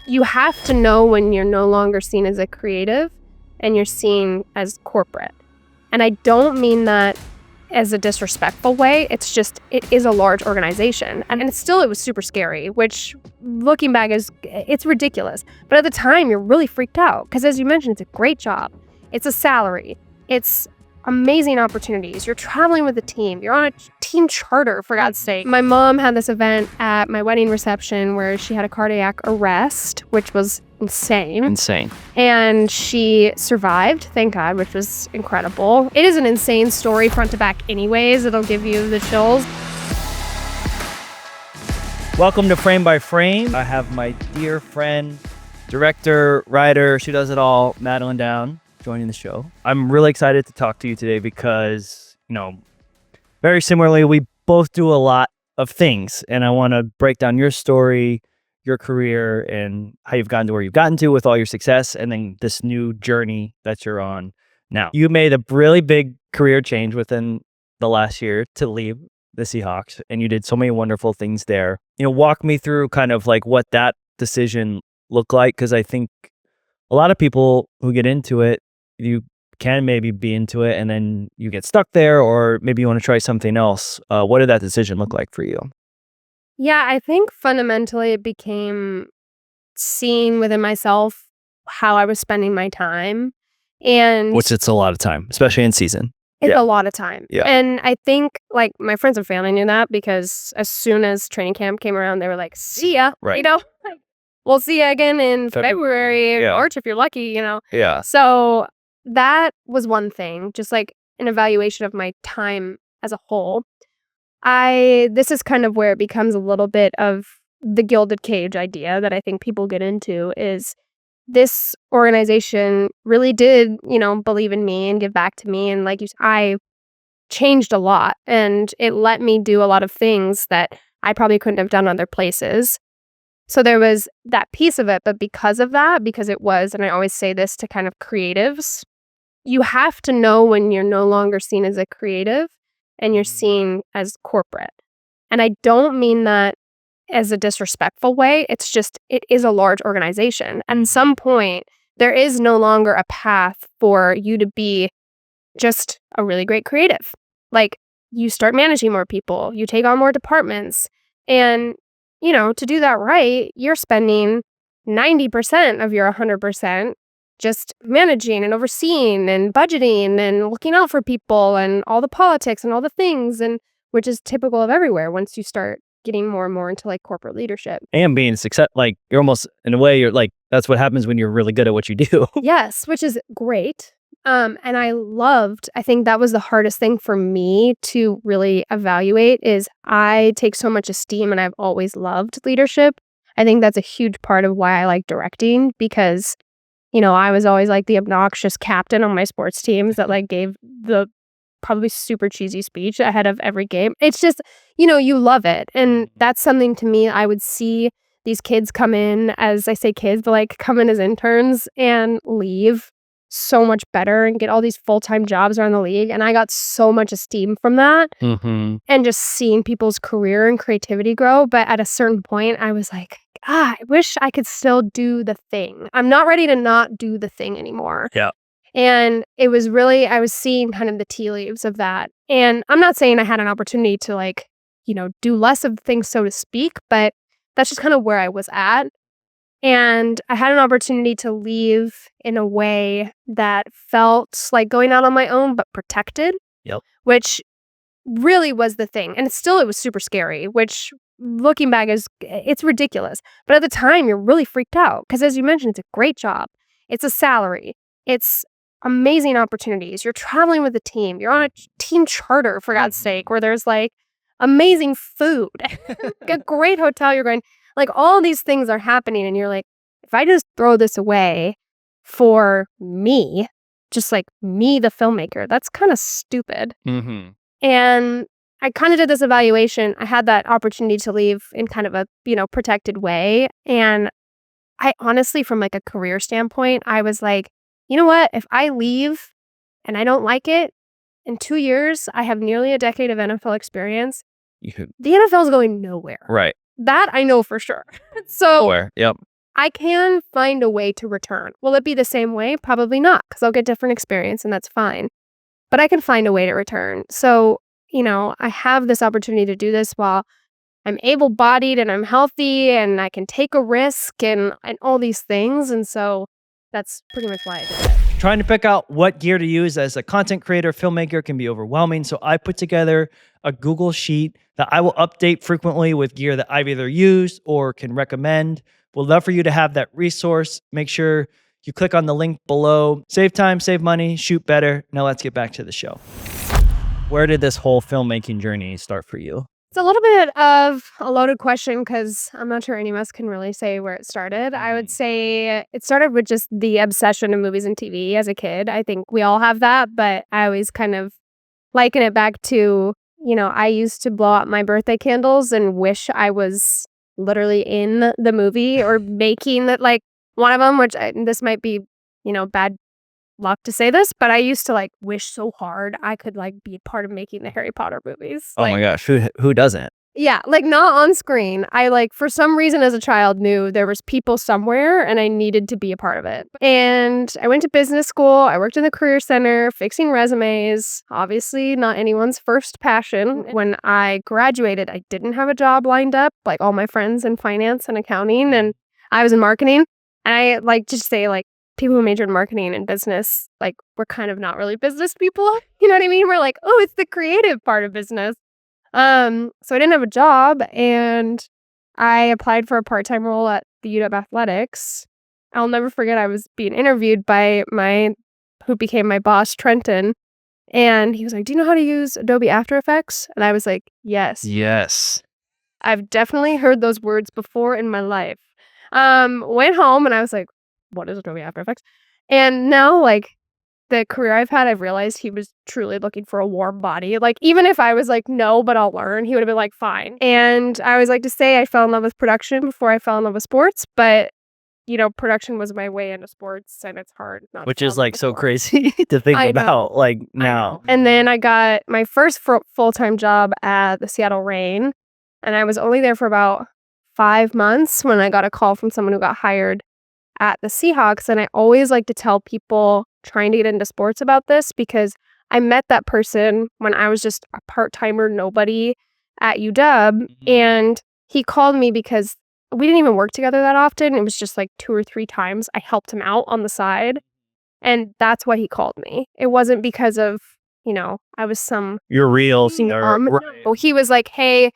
you have to know when you're no longer seen as a creative and you're seen as corporate. And I don't mean that as a disrespectful way. It's just, it is a large organization. And it was super scary, which looking back it's ridiculous. But at the time, you're really freaked out because, as you mentioned, it's a great job. It's a salary. It's amazing opportunities. You're traveling with a team. You're on a team charter, for God's sake. My mom had this event at my wedding reception where she had a cardiac arrest, which was insane. And she survived, thank God, which was incredible. It is an insane story front to back anyways. It'll give you the chills. Welcome to Frame by Frame. I have my dear friend, director, writer, she does it all, Madeline down, joining the show. I'm really excited to talk to you today because, very similarly, we both do a lot of things, and I want to break down your story, your career, and how you've gotten to where you've gotten to with all your success, and then this new journey that you're on now. You made a really big career change within the last year to leave the Seahawks, and you did so many wonderful things there. Walk me through kind of like what that decision looked like, because I think a lot of people who get into it, you can maybe be into it and then you get stuck there, or maybe you want to try something else. What did that decision look like for you? Yeah, I think fundamentally it became seeing within myself how I was spending my time. And Which it's a lot of time, especially in season. It's a lot of time. Yeah. And I think like my friends and family knew that because as soon as training camp came around, they were like, see ya, Right. we'll see you again in February, Yeah. March if you're lucky, Yeah. So that was one thing, just like an evaluation of my time as a whole. This is kind of where it becomes a little bit of the gilded cage idea that I think people get into is this organization really did, believe in me and give back to me. And like you said, I changed a lot and it let me do a lot of things that I probably couldn't have done other places. So there was that piece of it. But because of that, because it was, and I always say this to kind of creatives, you have to know when you're no longer seen as a creative and you're seen as corporate. And I don't mean that as a disrespectful way. It's just, it is a large organization. And at some point, there is no longer a path for you to be just a really great creative. Like, you start managing more people, you take on more departments. And, to do that right, you're spending 90% of your 100% just managing and overseeing and budgeting and looking out for people and all the politics and all the things, and which is typical of everywhere once you start getting more and more into like corporate leadership. And being success, like you're almost, in a way, you're like, that's what happens when you're really good at what you do. Yes, which is great. And I think that was the hardest thing for me to really evaluate is I take so much esteem and I've always loved leadership. I think that's a huge part of why I like directing because, I was always like the obnoxious captain on my sports teams that like gave the probably super cheesy speech ahead of every game. It's just, you love it. And that's something to me, I would see these kids come in, as I say kids, but like come in as interns and leave so much better and get all these full-time jobs around the league. And I got so much esteem from that and just seeing people's career and creativity grow. But at a certain point, I was like, I wish I could still do the thing. I'm not ready to not do the thing anymore. Yeah. And it was really, I was seeing kind of the tea leaves of that. And I'm not saying I had an opportunity to like, do less of things, so to speak, but that's just kind of where I was at. And I had an opportunity to leave in a way that felt like going out on my own, but protected. Yep. Which really was the thing. And it was super scary, which looking back it's ridiculous. But at the time, you're really freaked out because, as you mentioned, it's a great job. It's a salary. It's amazing opportunities. You're traveling with a team. You're on a team charter, for God's sake, where there's like amazing food, a great hotel. You're going, like, all these things are happening. And you're like, if I just throw this away for me, just like me, the filmmaker, that's kind of stupid. And I kind of did this evaluation. I had that opportunity to leave in kind of a, protected way. And I honestly, from like a career standpoint, I was like, you know what? If I leave and I don't like it, in 2 years, I have nearly a decade of NFL experience. The NFL is going nowhere. Right. That I know for sure. So Nowhere. Yep. I can find a way to return. Will it be the same way? Probably not, because I'll get different experience and that's fine. But I can find a way to return. So, I have this opportunity to do this while I'm able-bodied and I'm healthy and I can take a risk and all these things. And so that's pretty much why I did it. Trying to pick out what gear to use as a content creator, filmmaker can be overwhelming. So I put together a Google sheet that I will update frequently with gear that I've either used or can recommend. We'd love for you to have that resource. Make sure you click on the link below. Save time, save money, shoot better. Now let's get back to the show. Where did this whole filmmaking journey start for you? It's a little bit of a loaded question because I'm not sure any of us can really say where it started. I would say it started with just the obsession of movies and TV as a kid. I think we all have that, but I always kind of liken it back to, I used to blow out my birthday candles and wish I was literally in the movie or making that, like, one of them, this might be, bad luck to say this, but I used to wish so hard I could be part of making the Harry Potter movies. Oh my gosh, who doesn't? Yeah, not on screen. I for some reason as a child knew there was people somewhere and I needed to be a part of it. And I went to business school. I worked in the career center fixing resumes. Obviously not anyone's first passion. When I graduated, I didn't have a job lined up like all my friends in finance and accounting, and I was in marketing. And I just say people who majored in marketing and business, we're kind of not really business people. You know what I mean? We're oh, it's the creative part of business. So I didn't have a job and I applied for a part-time role at the UW Athletics. I'll never forget, I was being interviewed by who became my boss, Trenton. And he was like, "Do you know how to use Adobe After Effects?" And I was like, "Yes. Yes. I've definitely heard those words before in my life." Went home and I was like, "What is Adobe After Effects?" And now, the career I've had, I've realized he was truly looking for a warm body. Even if I was no, but I'll learn, he would have been fine. And I always like to say I fell in love with production before I fell in love with sports, but production was my way into sports, and it's hard not Which to is fall in love with so sports. crazy to think I about know. now. And then I got my first full-time job at the Seattle Reign, and I was only there for about 5 months when I got a call from someone who got hired at the Seahawks. And I always like to tell people trying to get into sports about this because I met that person when I was just a part-timer nobody at UW, and he called me because we didn't even work together that often. It was just 2 or 3 times I helped him out on the side, and that's why he called me. It wasn't because of, I was some You're real. no. He was like, "Hey,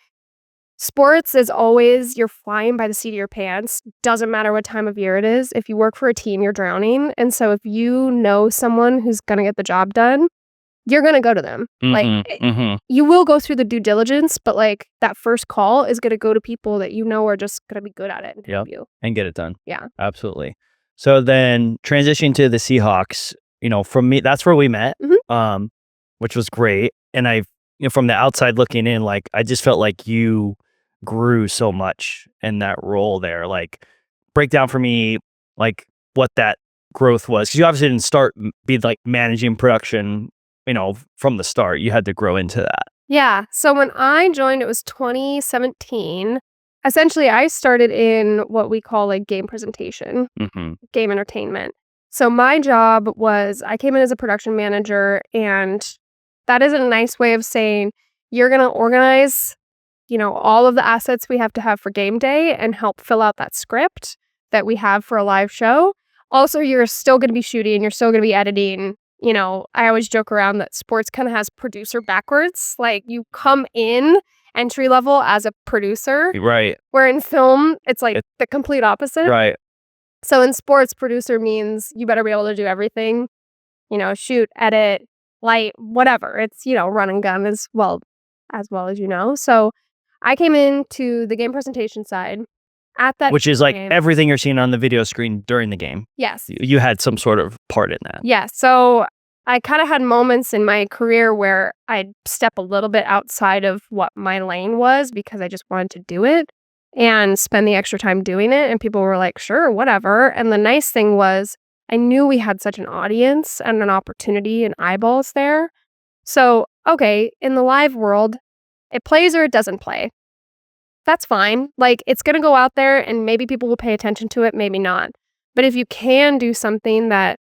sports is always, you're flying by the seat of your pants. Doesn't matter what time of year it is. If you work for a team, you're drowning. And so if you know someone who's going to get the job done, you're going to go to them. You will go through the due diligence, but that first call is going to go to people that are just going to be good at it and help you. And get it done. Yeah. Absolutely. So then transitioning to the Seahawks, from me, that's where we met, which was great. And from the outside looking in, I just felt like you grew so much in that role there. Break down for me, what that growth was. Because you obviously didn't start be managing production, from the start. You had to grow into that. Yeah. So when I joined, it was 2017. Essentially, I started in what we call game presentation, game entertainment. So my job was, I came in as a production manager, and that is a nice way of saying you're going to organize, all of the assets we have to have for game day and help fill out that script that we have for a live show. Also, you're still going to be shooting, you're still going to be editing. I always joke around that sports kind of has producer backwards. You come in entry level as a producer. Right. Where in film, it's the complete opposite. Right. So in sports, producer means you better be able to do everything, shoot, edit, light, whatever. It's, run and gun as well as So I came into the game presentation side at that Which is time. everything you're seeing on the video screen during the game. Yes. You had some sort of part in that. Yeah. So I kind of had moments in my career where I'd step a little bit outside of what my lane was because I just wanted to do it and spend the extra time doing it. And people were like, "Sure, whatever." And the nice thing was I knew we had such an audience and an opportunity and eyeballs there. So, okay, in the live world, it plays or it doesn't play. that's fine. Like, it's gonna go out there and maybe people will pay attention to it, maybe not. But if you can do something that,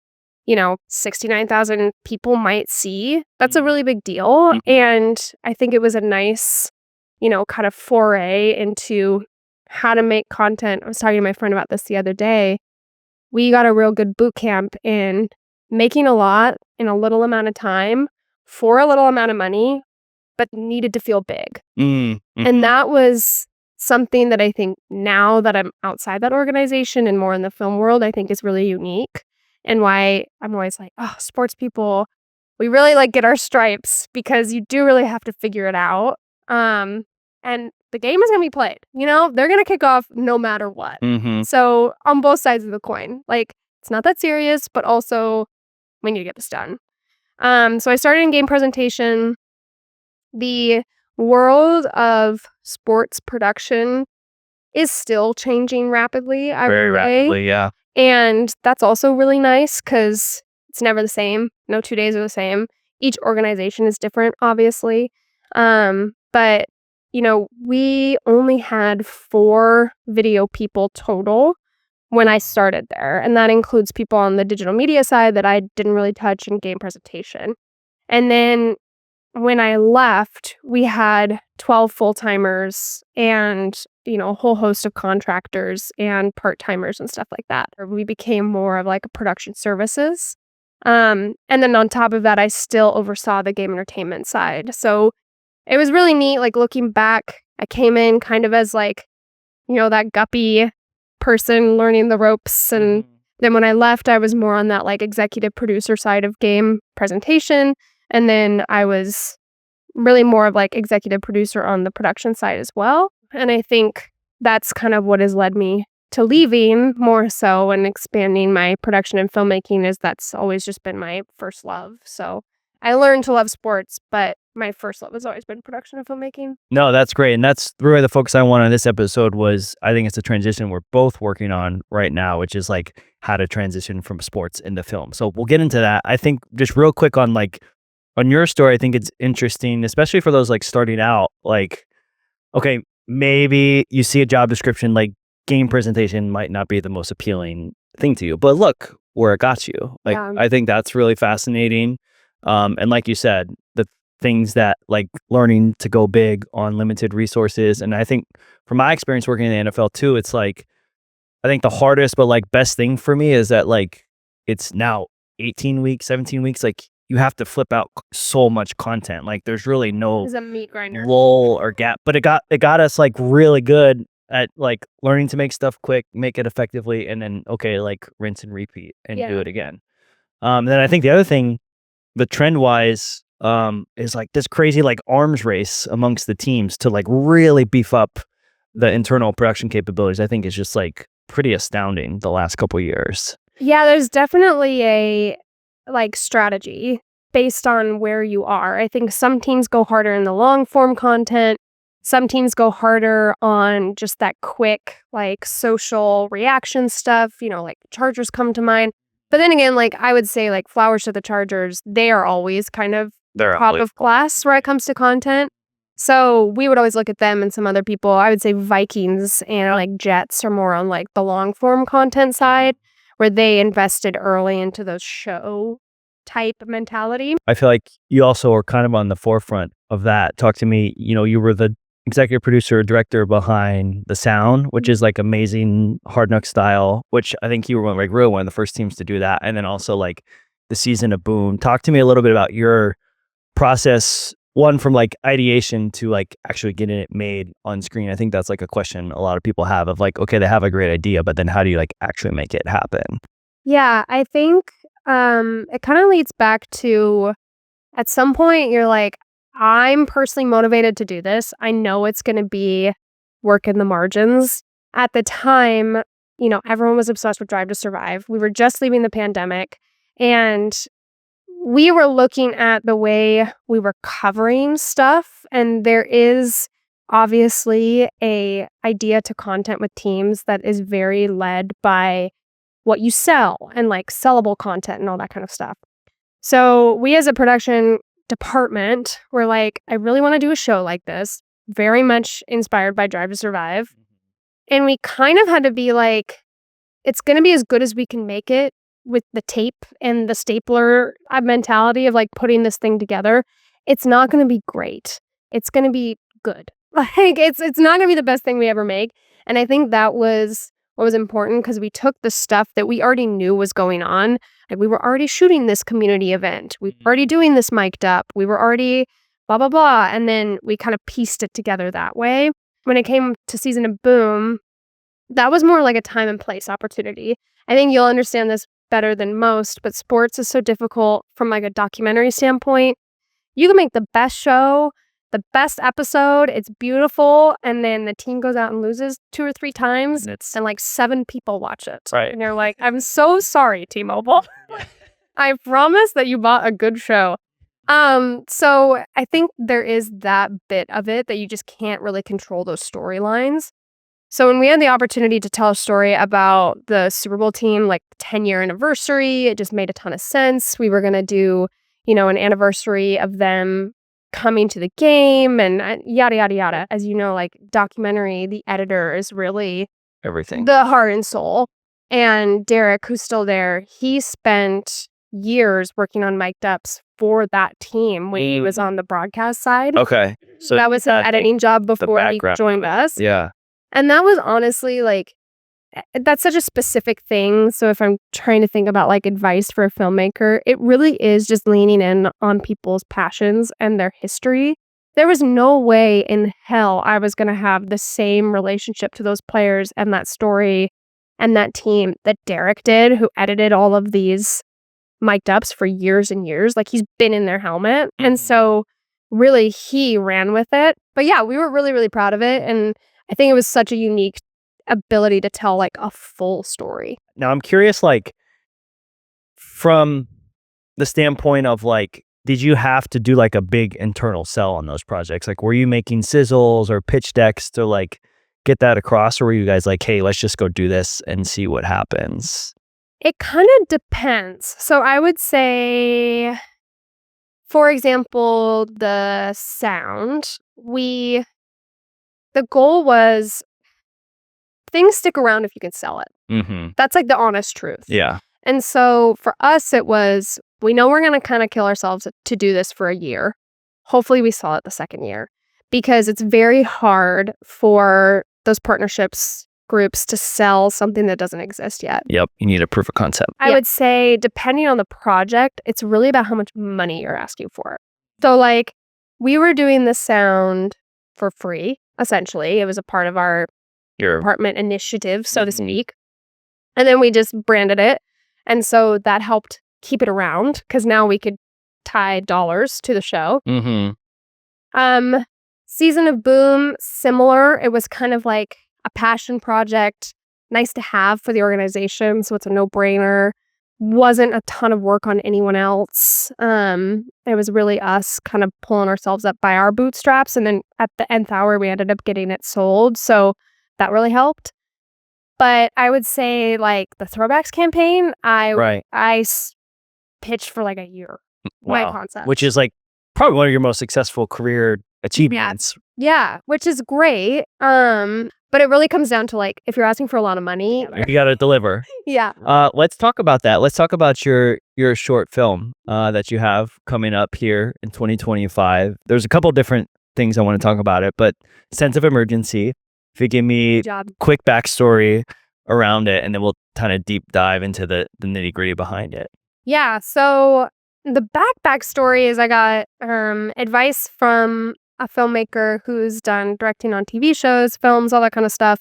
69,000 people might see, that's a really big deal. And I think it was a nice, kind of foray into how to make content. I was talking to my friend about this the other day. We got a real good boot camp in making a lot in a little amount of time for a little amount of money, but needed to feel big. And that was something that I think now that I'm outside that organization and more in the film world, I think is really unique. And why I'm always like, oh, sports people, we really like get our stripes because you do really have to figure it out. And the game is going to be played, they're going to kick off no matter what. So on both sides of the coin, like it's not that serious, but also we need to get this done. So I started in game presentation. The world of sports production is still changing rapidly, I would Very say. rapidly, yeah. And that's also really nice because it's never the same. No 2 days are the same. Each organization is different, obviously. But, we only had 4 video people total when I started there. And that includes people on the digital media side that I didn't really touch in game presentation. And then when I left, we had 12 full-timers and, a whole host of contractors and part-timers and stuff like that. We became more of like a production services. And then on top of that, I still oversaw the game entertainment side. So it was really neat, like looking back, I came in kind of as like, that guppy person learning the ropes. And then when I left, I was more on that like executive producer side of game presentation. And then I was really more of like executive producer on the production side as well. And I think that's kind of what has led me to leaving more so and expanding my production and filmmaking, is that's always just been my first love. So I learned to love sports, but my first love has always been production and filmmaking. No, that's great. And that's really the focus I want on this episode was, I think it's a transition we're both working on right now, which is like how to transition from sports into film. So we'll get into that. I think just real quick on your story, I think it's interesting, especially for those like starting out, like, okay, maybe you see a job description, like game presentation might not be the most appealing thing to you, but look where it got you. Like, yeah. I think that's really fascinating. And like you said, the things that like learning to go big on limited resources. And I think from my experience working in the NFL too, it's like, I think the hardest, but like best thing for me is that like, it's now 18 weeks, 17 weeks, like you have to flip out so much content. Like there's really no It's a meat grinder. lull or gap, but it got us like really good at like learning to make stuff quick, make it effectively, and then okay, like rinse and repeat and do it again. Then I think the other thing, the trend wise, is like this crazy like arms race amongst the teams to like really beef up the internal production capabilities. I think is just like pretty astounding the last couple of years. Yeah, there's definitely a like strategy based on where you are. I think some teams go harder in the long form content. Some teams go harder on just that quick like social reaction stuff, like Chargers come to mind. But then again, like I would say like flowers to the Chargers, they are always kind of top of class where it comes to content. So we would always look at them and some other people. I would say Vikings and like Jets are more on like the long form content side, where they invested early into those show type mentality. I feel like you also are kind of on the forefront of that. Talk to me, you were the executive producer, director behind The Sound, which is like amazing Hard Knock style, which I think you were like really one of the first teams to do that. And then also like the season of Boom. Talk to me a little bit about your process, one from like ideation to like actually getting it made on screen. I think that's like a question a lot of people have of like, okay, they have a great idea, but then how do you like actually make it happen? Yeah, I think it kind of leads back to at some point you're like, I'm personally motivated to do this. I know it's going to be work in the margins. At the time, everyone was obsessed with Drive to Survive. We were just leaving the pandemic, and we were looking at the way we were covering stuff. And there is obviously a idea to content with teams that is very led by what you sell and like sellable content and all that kind of stuff. So we as a production department were like, I really want to do a show like this, very much inspired by Drive to Survive. And we kind of had to be like, it's going to be as good as we can make it with the tape and the stapler mentality of like putting this thing together. It's not going to be great. It's going to be good. Like it's not going to be the best thing we ever make. And I think that was what was important because we took the stuff that we already knew was going on. Like we were already shooting this community event. We were already doing this mic'd up. We were already blah, blah, blah. And then we kind of pieced it together that way. When it came to Season of Boom, that was more like a time and place opportunity. I think you'll understand this better than most, but sports is so difficult from like a documentary standpoint. You can make the best show, the best episode, it's beautiful, and then the team goes out and loses 2 or 3 times, and like 7 people watch it. Right. And you're like, I'm so sorry, T-Mobile. I promise that you bought a good show. So I think there is that bit of it that you just can't really control those storylines. So when we had the opportunity to tell a story about the Super Bowl team, like 10-year anniversary, it just made a ton of sense. We were going to do, an anniversary of them coming to the game and yada, yada, yada. As you know, like documentary, the editor is really Everything. the heart and soul. And Derek, who's still there, he spent years working on mic'd ups for that team when he was on the broadcast side. Okay. So that was an editing job before he joined us. Yeah. And that was honestly like, that's such a specific thing. So if I'm trying to think about like advice for a filmmaker, it really is just leaning in on people's passions and their history. There was no way in hell I was going to have the same relationship to those players and that story and that team that Derek did, who edited all of these mic'd ups for years and years. Like he's been in their helmet. And so really he ran with it. But yeah, we were really, really proud of it. And I think it was such a unique ability to tell like a full story. Now I'm curious, like from the standpoint of like, did you have to do like a big internal sell on those projects? Like, were you making sizzles or pitch decks to like get that across? Or were you guys like, hey, let's just go do this and see what happens? It kind of depends. So I would say, for example, the sound, the goal was things stick around if you can sell it. Mm-hmm. That's like the honest truth. Yeah. And so for us, it was, we know we're going to kind of kill ourselves to do this for a year. Hopefully we sell it the second year because it's very hard for those partnerships groups to sell something that doesn't exist yet. Yep. You need a proof of concept. I would say depending on the project, it's really about how much money you're asking for. So like we were doing the sound for free, essentially. It was a part of our department initiative, so to speak. And then we just branded it. And so that helped keep it around because now we could tie dollars to the show. Season of Boom, similar. It was kind of like a passion project, nice to have for the organization. So it's a no-brainer. Wasn't a ton of work on anyone else. It was really us kind of pulling ourselves up by our bootstraps. And then at the nth hour, we ended up getting it sold. So that really helped. But I would say like the Throwbacks campaign, I pitched for like a year. Wow. My concept. Which is like probably one of your most successful career achievements. Yeah, which is great. But it really comes down to like, if you're asking for a lot of money, You got to deliver. yeah. Let's talk about that. Let's talk about your short film that you have coming up here in 2025. There's a couple different things I want to talk about it, but Sense of Emergency. If you give me quick backstory around it, and then we'll kind of deep dive into the nitty gritty behind it. Yeah. So the backstory is I got advice from a filmmaker who's done directing on TV shows, films, all that kind of stuff.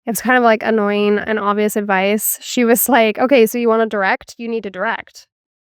It's kind of like annoying and obvious advice. She was like, okay, so you want to direct? You need to direct.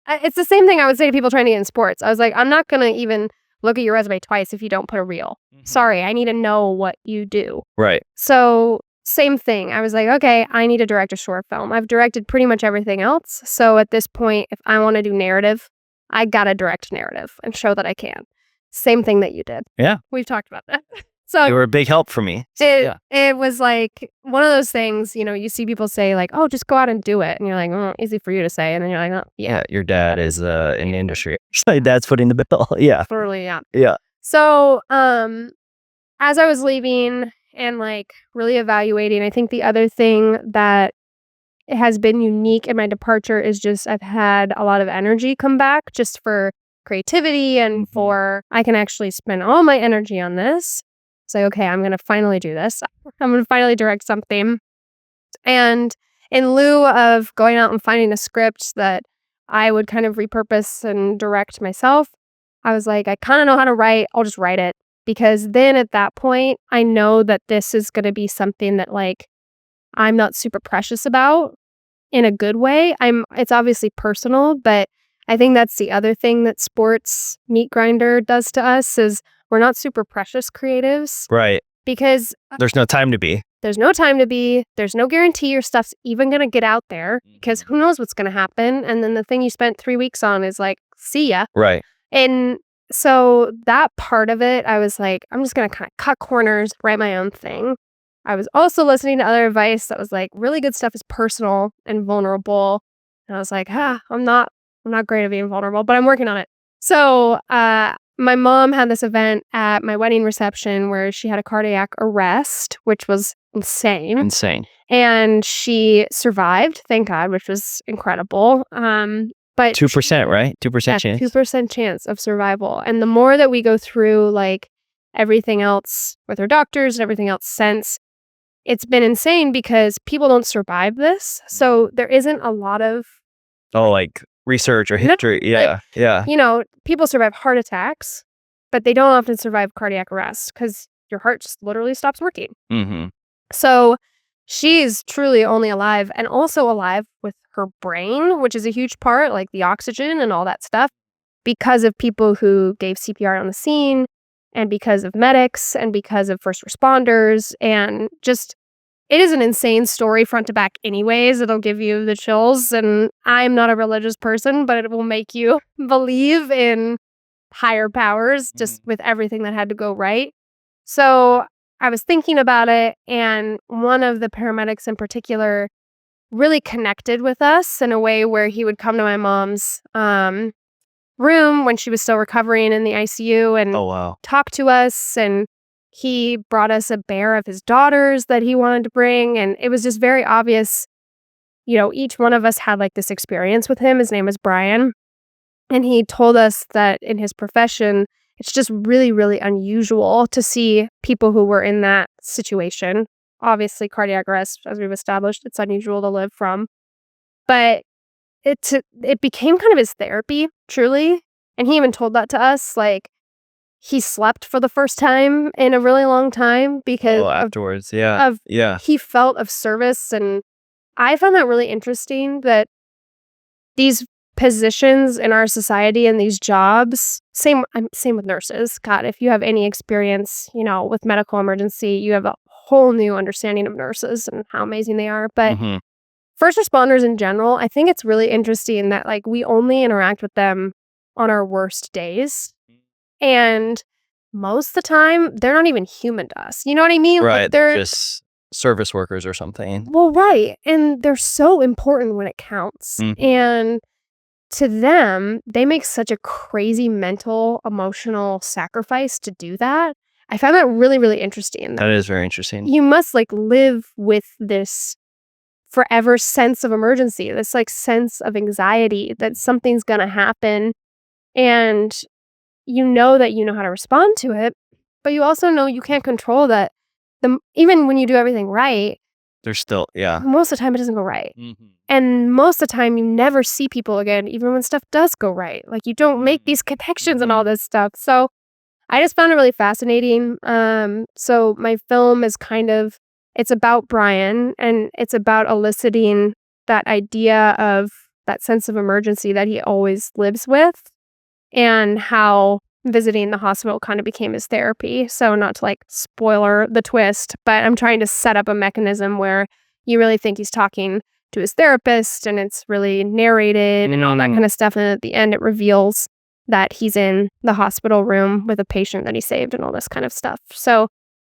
It's the same thing I would say to people trying to get in sports. I was like, I'm not going to even look at your resume twice if you don't put a reel. Sorry, I need to know what you do. Right. So same thing. I was like, okay, I need to direct a short film. I've directed pretty much everything else. So at this point, if I want to do narrative, I got to direct narrative and show that I can. Same thing that you did. Yeah. We've talked about that. So you were a big help for me. It was like one of those things, you see people say like, oh, just go out and do it. And you're like, oh, easy for you to say. And then you're like, oh, yeah. Your dad is in the industry. My dad's footing the bill. Yeah. Totally, yeah. Yeah. So as I was leaving and like really evaluating, I think the other thing that has been unique in my departure is just I've had a lot of energy come back just for creativity and for I can actually spend all my energy on this. Say, okay, I'm going to finally do this. I'm going to finally direct something. And in lieu of going out and finding a script that I would kind of repurpose and direct myself, I was like, I kind of know how to write. I'll just write it. Because then at that point, I know that this is going to be something that like I'm not super precious about in a good way. It's obviously personal, but I think that's the other thing that sports meat grinder does to us is we're not super precious creatives. Right. Because there's no time to be. There's no time to be. There's no guarantee your stuff's even going to get out there because who knows what's going to happen. And then the thing you spent 3 weeks on is like, see ya. Right. And so that part of it, I was like, I'm just going to kind of cut corners, write my own thing. I was also listening to other advice that was like, really good stuff is personal and vulnerable. And I was like, I'm not great at being vulnerable, but I'm working on it. So, my mom had this event at my wedding reception where she had a cardiac arrest, which was insane. And she survived, thank God, which was incredible. But 2%, right? 2% chance. 2% chance of survival. And the more that we go through like everything else with her doctors and everything else since, it's been insane because people don't survive this. So there isn't a lot of like research or history. Yeah. You know, people survive heart attacks, but they don't often survive cardiac arrest because your heart just literally stops working. So she's truly only alive and also alive with her brain, which is a huge part, like the oxygen and all that stuff, because of people who gave CPR on the scene and because of medics and because of first responders and just it is an insane story front to back anyways. It'll give you the chills. And I'm not a religious person, but it will make you believe in higher powers just with everything that had to go right. So I was thinking about it. And one of the paramedics in particular really connected with us in a way where he would come to my mom's room when she was still recovering in the ICU and talk to us. And he brought us a bear of his daughters that he wanted to bring. And it was just very obvious, you know, each one of us had like this experience with him. His name is Brian. And he told us that in his profession, it's just really, really unusual to see people who were in that situation. Obviously, cardiac arrest, as we've established, it's unusual to live from. But it became kind of his therapy, truly. And he even told that to us, like, he slept for the first time in a really long time because afterwards, he felt of service. And I found that really interesting that these positions in our society and these jobs, same with nurses. God, if you have any experience, you know, with medical emergency, you have a whole new understanding of nurses and how amazing they are. But first responders in general, I think it's really interesting that like we only interact with them on our worst days. And most of the time, they're not even human to us. You know what I mean? Right. Like they're just service workers or something. Well, right. And they're so important when it counts. And to them, they make such a crazy mental, emotional sacrifice to do that. I found that really, really interesting. That is very interesting. You must like live with this forever sense of emergency, this like sense of anxiety that something's going to happen. And you know that you know how to respond to it, but you also know you can't control that. Even when you do everything right, there's still, most of the time it doesn't go right. And most of the time you never see people again, even when stuff does go right. Like you don't make these connections and all this stuff. So I just found it really fascinating. So my film is it's about Brian and it's about eliciting that idea of that sense of emergency that he always lives with. And how visiting the hospital kind of became his therapy. So not to like spoiler the twist, but I'm trying to set up a mechanism where you really think he's talking to his therapist and it's really narrated and all that kind of stuff. And at the end, it reveals that he's in the hospital room with a patient that he saved and all this kind of stuff. So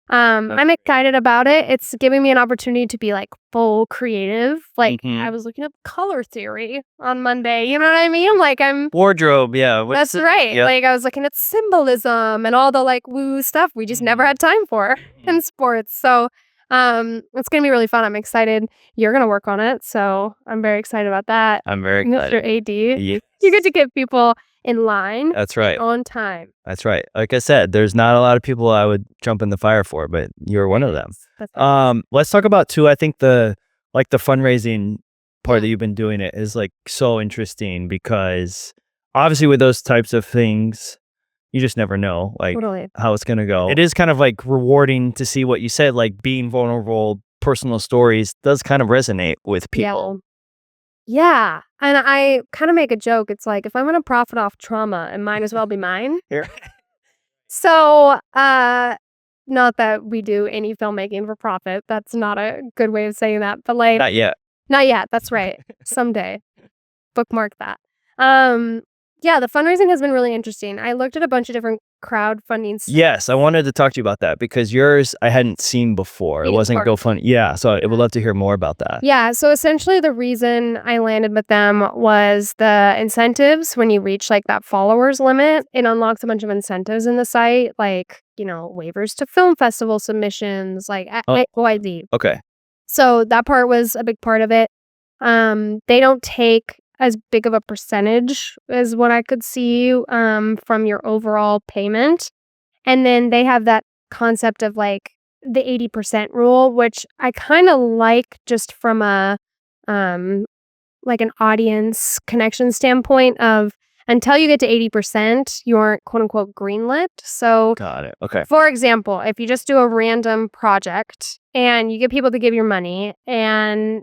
I'm excited about it. It's giving me an opportunity to be like full creative. Like I was looking up color theory on Monday. You know what I mean? Like I'm Wardrobe, yeah. That's right. Yeah. Like I was looking at symbolism and all the like woo stuff we just never had time for in sports. So it's gonna be really fun. I'm excited. You're gonna work on it, so I'm very excited about that. I'm very Mr. excited. AD. Yes. You get to get people in line. That's right. On time. That's right. Like I said, there's not a lot of people I would jump in the fire for, but you're one of them. That's right. Let's talk about too. I think the fundraising part that you've been doing it is like so interesting because obviously with those types of things, you just never know like Totally. how it's gonna go. It is kind of like rewarding to see what you said, like being vulnerable, personal stories does kind of resonate with people. Yeah. And I kind of make a joke. It's like, if I'm going to profit off trauma, it might as well be mine. Here. So, not that we do any filmmaking for profit. That's not a good way of saying that. But like, Not yet. Not yet. That's right. Someday. Bookmark that. Yeah, the fundraising has been really interesting. I looked at a bunch of different crowdfunding sites. Yes, I wanted to talk to you about that because yours I hadn't seen before. It wasn't Seed&Spark. GoFundMe. Yeah, so I would love to hear more about that. Yeah, so essentially the reason I landed with them was the incentives. When you reach like that followers limit, it unlocks a bunch of incentives in the site, like, waivers to film festival submissions, like XYZ. Okay. So that part was a big part of it. They don't take as big of a percentage as what I could see from your overall payment. And then they have that concept of like the 80% rule, which I kind of like just from a like an audience connection standpoint of until you get to 80%, you aren't quote unquote greenlit. So Got it. Okay. for example, if you just do a random project and you get people to give your money and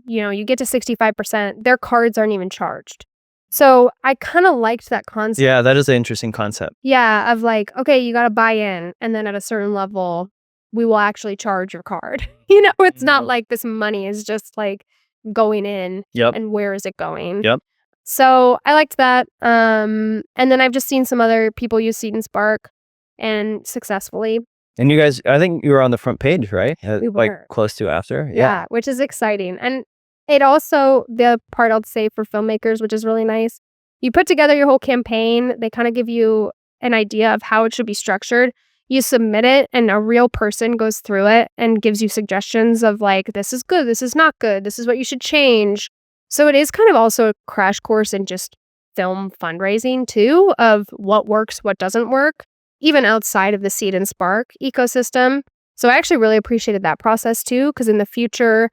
you get to 65%, their cards aren't even charged. So I kind of liked that concept. Yeah, that is an interesting concept. Yeah, of like, okay, you got to buy in, and then at a certain level, we will actually charge your card. It's not like this money is just like going in. Yep. And where is it going? Yep. So I liked that. And then I've just seen some other people use Seed&Spark and successfully. And you guys, I think you were on the front page, right? We Like were. close to after. Yeah, which is exciting. And it also, the part I'll say for filmmakers, which is really nice, you put together your whole campaign. They kind of give you an idea of how it should be structured. You submit it and a real person goes through it and gives you suggestions of like, this is good, this is not good, this is what you should change. So it is kind of also a crash course in just film fundraising too, of what works, what doesn't work, even outside of the Seed&Spark ecosystem. So I actually really appreciated that process too, because in the future,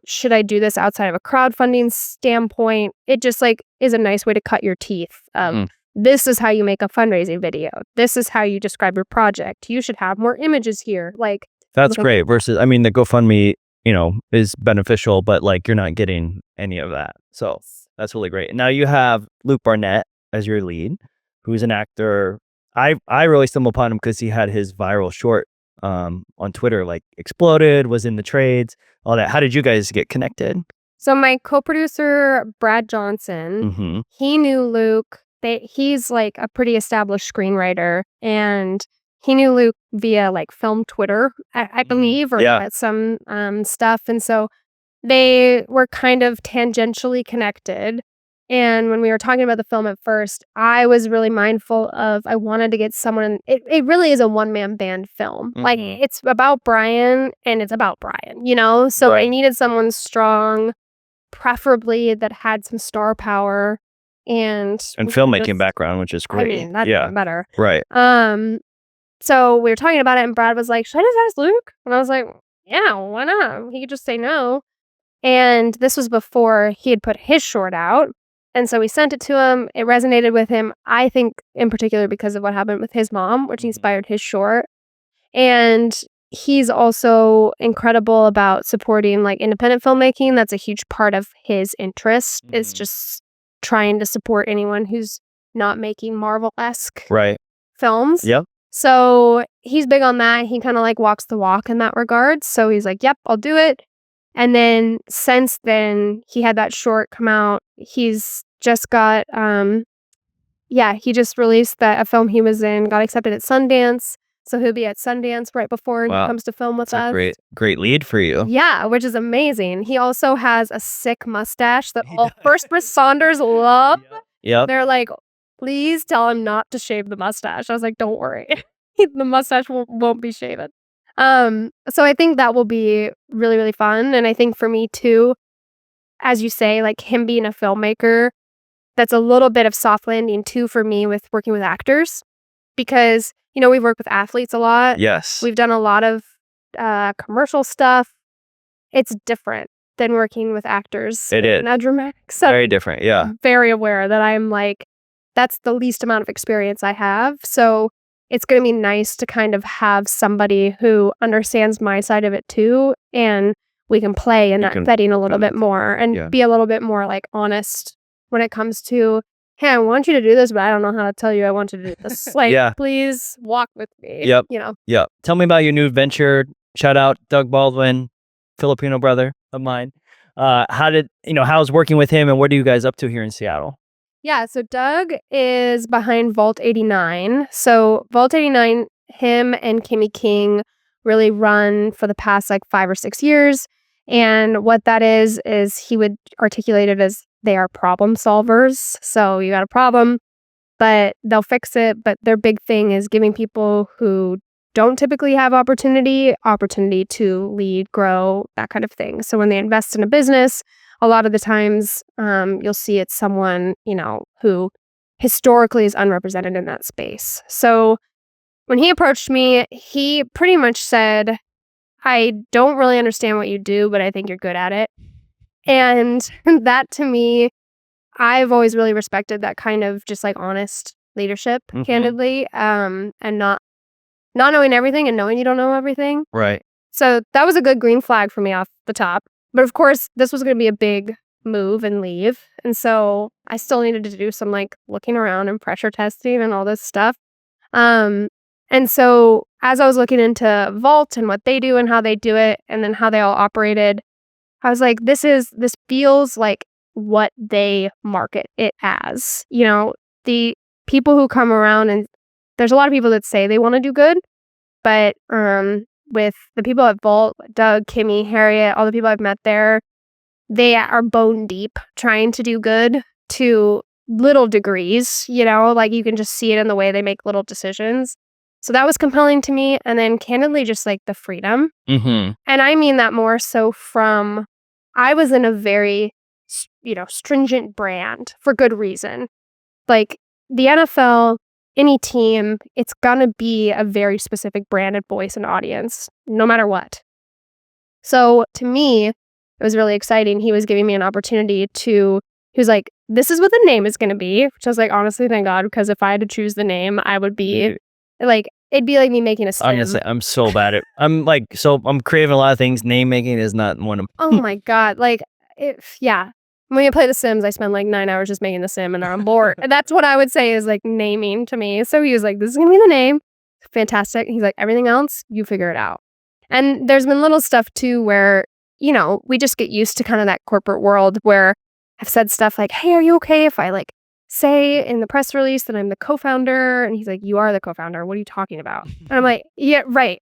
should I do this outside of a crowdfunding standpoint? It just like is a nice way to cut your teeth. This is how you make a fundraising video. This is how you describe your project. You should have more images here. Like that's great. Versus, I mean, the GoFundMe, is beneficial, but like you're not getting any of that. So that's really great. Now you have Luke Barnett as your lead, who's an actor. I really stumbled upon him because he had his viral short on Twitter, like exploded, was in the trades, all that. How did you guys get connected? So my co-producer, Brad Johnson, he knew Luke. He's like a pretty established screenwriter, and he knew Luke via like film Twitter, I believe, or some stuff. And so they were kind of tangentially connected. And when we were talking about the film at first, I was really mindful of, I wanted to get someone, it really is a one-man band film. Like, it's about Brian, and it's about Brian, So I needed someone strong, preferably that had some star power and filmmaking background, which is great. I mean, that's even better. Right. So we were talking about it, and Brad was like, should I just ask Luke? And I was like, yeah, why not? He could just say no. And this was before he had put his short out. And so we sent it to him. It resonated with him, I think, in particular because of what happened with his mom, which inspired his short. And he's also incredible about supporting like independent filmmaking. That's a huge part of his interest, is just trying to support anyone who's not making Marvel-esque films. Yep. So he's big on that. He kind of like walks the walk in that regard. So he's like, yep, I'll do it. And then since then, he had that short come out. He's just got, he just released a film he was in, got accepted at Sundance. So he'll be at Sundance right before he Wow. comes to film with That's a us. great lead for you. Yeah, which is amazing. He also has a sick mustache that He all does. first responders love. Yep. They're like, please tell him not to shave the mustache. I was like, don't worry. The mustache won't be shaven. So I think that will be really, really fun. And I think for me too, as you say, like him being a filmmaker, that's a little bit of soft landing too for me with working with actors because, we've worked with athletes a lot. Yes. We've done a lot of commercial stuff. It's different than working with actors. It is. In a dramatic setting. Very different. Yeah. I'm very aware that I'm like, that's the least amount of experience I have. So it's going to be nice to kind of have somebody who understands my side of it too. And we can play in that setting a little bit more and be a little bit more like honest when it comes to, hey, I want you to do this, but I don't know how to tell you I want you to do this. Like, please walk with me. Yep. Yep. Tell me about your new venture. Shout out Doug Baldwin, Filipino brother of mine. How's working with him and what are you guys up to here in Seattle? Yeah, so Doug is behind Vault 89. So Vault 89, him and Kimmy King really run for the past like 5 or 6 years. And what that is he would articulate it as they are problem solvers. So you got a problem, but they'll fix it. But their big thing is giving people who don't typically have opportunity to lead, grow, that kind of thing. So when they invest in a business, a lot of the times you'll see it's someone, who historically is unrepresented in that space. So when he approached me, he pretty much said, I don't really understand what you do, but I think you're good at it. And that to me, I've always really respected that kind of just like honest leadership, candidly, and not knowing everything and knowing you don't know everything. Right. So that was a good green flag for me off the top. But of course, this was going to be a big move and leave. And so I still needed to do some like looking around and pressure testing and all this stuff. And so as I was looking into Vault and what they do and how they do it and then how they all operated, I was like, this feels like what they market it as. The people who come around, and there's a lot of people that say they want to do good, but with the people at Vault, Doug, Kimmy, Harriet, all the people I've met there, they are bone deep trying to do good to little degrees, like you can just see it in the way they make little decisions. So that was compelling to me. And then candidly, just like the freedom. And I mean that more so from, I was in a very, stringent brand for good reason. Like the NFL, any team, it's gonna be a very specific branded voice and audience, no matter what. So to me, it was really exciting. He was giving me an opportunity he was like, this is what the name is gonna be, which I was like, honestly, thank God, because if I had to choose the name, I would be like, it'd be like me making a sim. Honestly, I'm so bad at I'm creating a lot of things. Name making is not one of them. Oh my God. Like, when you play The Sims, I spend like 9 hours just making the sim and I'm bored. And that's what I would say is like naming to me. So he was like, this is going to be the name. Fantastic. He's like, everything else, you figure it out. And there's been little stuff too where, we just get used to kind of that corporate world where I've said stuff like, hey, are you okay if I like say in the press release that I'm the co-founder? And he's like, you are the co-founder. What are you talking about? And I'm like, yeah, right.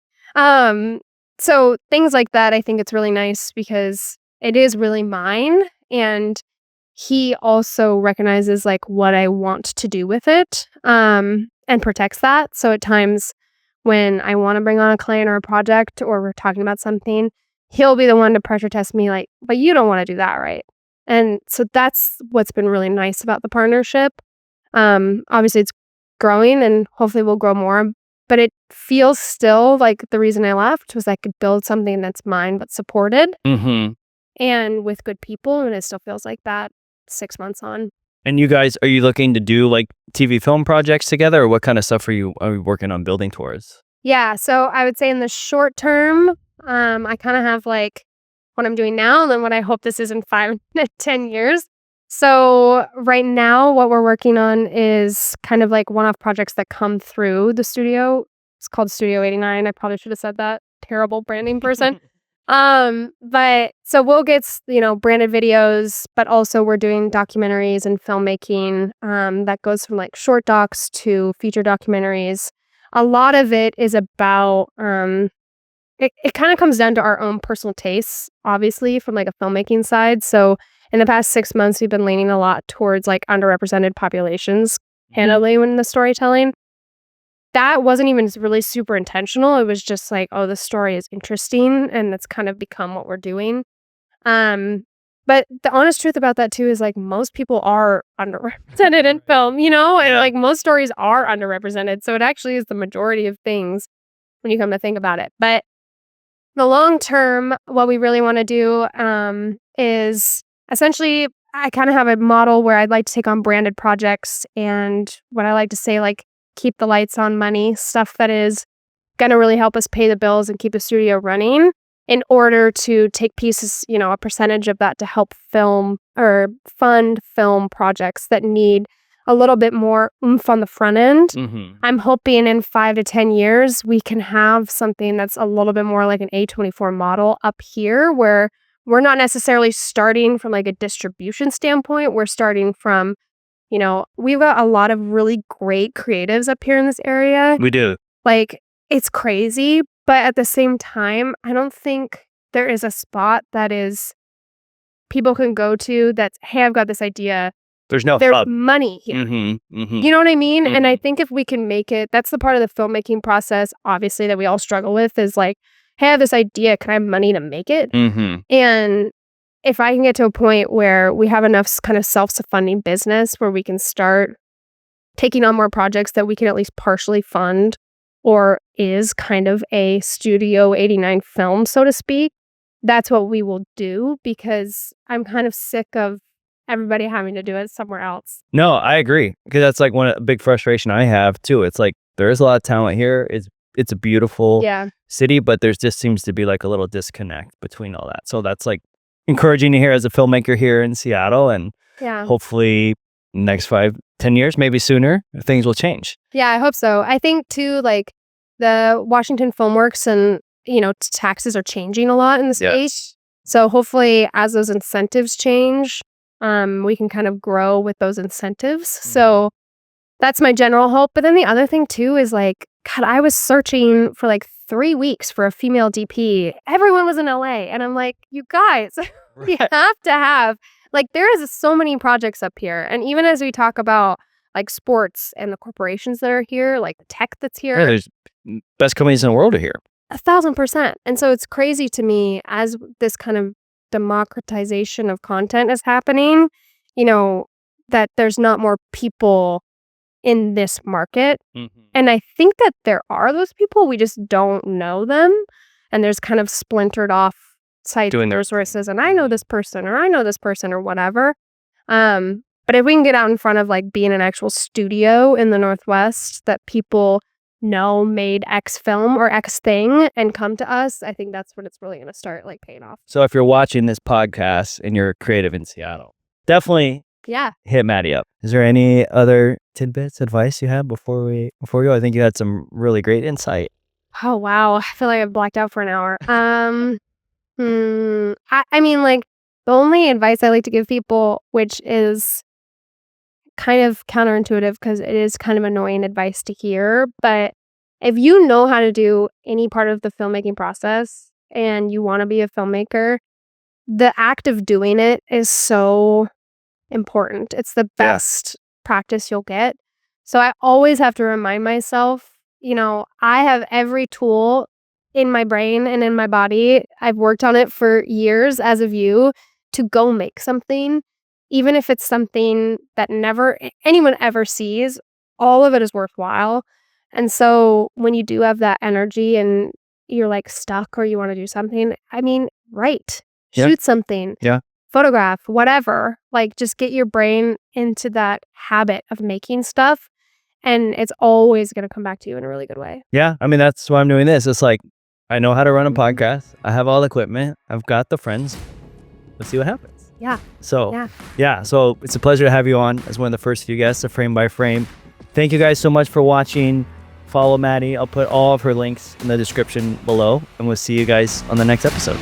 So things like that, I think it's really nice because it is really mine. And he also recognizes like what I want to do with it, and protects that. So at times when I want to bring on a client or a project or we're talking about something, he'll be the one to pressure test me like, but you don't want to do that, right? And so that's what's been really nice about the partnership. Obviously it's growing and hopefully we'll grow more, but it feels still like the reason I left was I could build something that's mine but supported. And with good people, and it still feels like that 6 months on. And you guys, are you looking to do like TV film projects together, or what kind of stuff are you working on building towards? Yeah, so I would say in the short term, I kind of have like what I'm doing now and then what I hope this is in 5 to 10 years. So right now, what we're working on is kind of like one-off projects that come through the studio. It's called Studio 89. I probably should have said that. Terrible branding person. But so we'll get, branded videos, but also we're doing documentaries and filmmaking, that goes from like short docs to feature documentaries. a lot of it is about, it kind of comes down to our own personal tastes, obviously, from like a filmmaking side. So in the past 6 months, we've been leaning a lot towards like underrepresented populations, handily in the storytelling. That wasn't even really super intentional. It was just like, oh, the story is interesting, and that's kind of become what we're doing. Um, but the honest truth about that too is like most people are underrepresented in film, and like most stories are underrepresented. So it actually is the majority of things when you come to think about it. But the long term, what we really want to do is essentially, I kind of have a model where I'd like to take on branded projects and what I like to say, like, keep the lights on money, stuff that is going to really help us pay the bills and keep the studio running in order to take pieces, a percentage of that to help film or fund film projects that need a little bit more oomph on the front end. I'm hoping in 5 to 10 years, we can have something that's a little bit more like an A24 model up here where we're not necessarily starting from like a distribution standpoint. We're starting from, we've got a lot of really great creatives up here in this area. We do. Like, it's crazy, but at the same time, I don't think there is a spot that is people can go to that's, hey, I've got this idea. There's no There's hub. money here. You You know what I mean? And I think if we can make it, that's the part of the filmmaking process, obviously, that we all struggle with is like, hey, I have this idea. Can I have money to make it? And if I can get to a point where we have enough kind of self-funding business where we can start taking on more projects that we can at least partially fund or is kind of a Studio 89 film, so to speak, that's what we will do because I'm kind of sick of everybody having to do it somewhere else. No, I agree. Because that's like a big frustration I have too. It's like there is a lot of talent here. It's a beautiful city, but there just seems to be like a little disconnect between all that. So that's like encouraging to hear as a filmmaker here in Seattle, and hopefully next 5-10 years, maybe sooner, things will change. Yeah, I hope so. I think too, like the Washington Filmworks and taxes are changing a lot in the state. So hopefully as those incentives change, we can kind of grow with those incentives. So that's my general hope. But then the other thing too is like, God, I was searching for like 3 weeks for a female DP. Everyone was in LA. And I'm like, you guys, we have to have, like, there is so many projects up here. And even as we talk about like sports and the corporations that are here, like the tech that's here. Yeah, there's best companies in the world are here. 1,000%. And so it's crazy to me as this kind of democratization of content is happening, that there's not more people in this market. And I think that there are those people, we just don't know them. And there's kind of splintered off sites and resources. And I know this person or I know this person or whatever. But if we can get out in front of like being an actual studio in the Northwest that people know made X film or X thing and come to us, I think that's when it's really going to start like paying off. So if you're watching this podcast and you're creative in Seattle, definitely hit Maddie up. Is there any other tidbits, advice you have before we go? I think you had some really great insight. Oh, wow. I feel like I've blacked out for an hour. I mean, like the only advice I like to give people, which is kind of counterintuitive because it is kind of annoying advice to hear, but if you know how to do any part of the filmmaking process and you want to be a filmmaker, the act of doing it is so important. It's the best practice you'll get. So I always have to remind myself, I have every tool in my brain and in my body. I've worked on it for years as of you to go make something. Even if it's something that never anyone ever sees, all of it is worthwhile. And so when you do have that energy and you're like stuck or you want to do something, I mean, write, shoot something, photograph, whatever, like just get your brain into that habit of making stuff. And it's always going to come back to you in a really good way. Yeah. I mean, that's why I'm doing this. It's like, I know how to run a podcast. I have all the equipment. I've got the friends. Let's see what happens. So it's a pleasure to have you on as one of the first few guests of Frame by Frame. Thank you guys so much for watching. Follow Maddie. I'll put all of her links in the description below, and we'll see you guys on the next episode.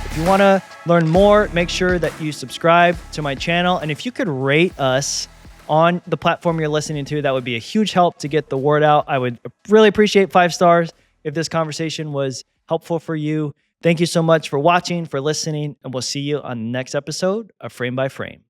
If you want to learn more, make sure that you subscribe to my channel, and if you could rate us on the platform you're listening to. That would be a huge help to get the word out. I would really appreciate 5 stars if this conversation was helpful for you. Thank you so much for watching, for listening, and we'll see you on the next episode of Frame by Frame.